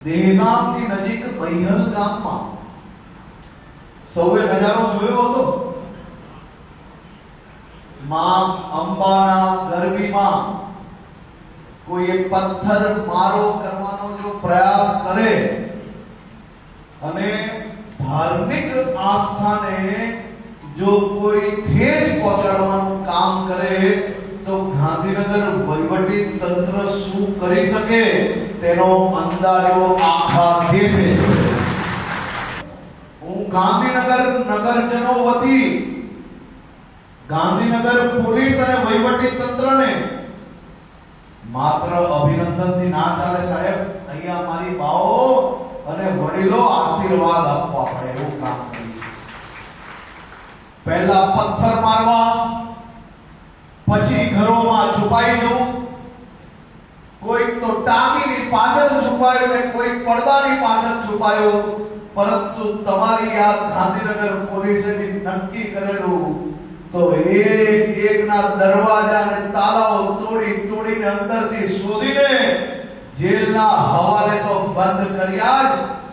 દેહગામની નજીક બૈહલ ગામમાં સૌએ નજારો જોયો હતો. માં અંબાના ગરબીમાં કોઈ એક પથ્થર મારો કરવાનો જો પ્રયાસ કરે અને ધાર્મિક આસ્થાને જો કોઈ ઠેસ પહોંચાડવાનું કામ કરે તો ગાંધીનગર વહીવટી તંત્ર શું કરી શકે તેનો અંદાજો આખા દેશે. હું ગાંધીનગર નગરજનો વતી ગાંધીનગર પોલીસ અને વહીવટી તંત્રને માત્ર અભિનંદનથી ના ચાલે સાહેબ. અહીંયા મારી બાઓ અને વડીલો આશીર્વાદ આપવા પડે એવું કામ કર્યું. પહેલા પથ્થર મારવા, પછી ઘરોમાં છુપાઈ જવું, કોઈક તો ટાંકીની પાછળ છુપાયો ને કોઈક પડદાની પાછળ છુપાયો. પરંતુ તમારી આ ગાંધીનગર પોલીસે નક્કી કરેલું તો એક દરવાજા અને તાળાઓ તોડીને અંદરથી શોધીને જેલના હવાલે તો બંધ કર્યા જ,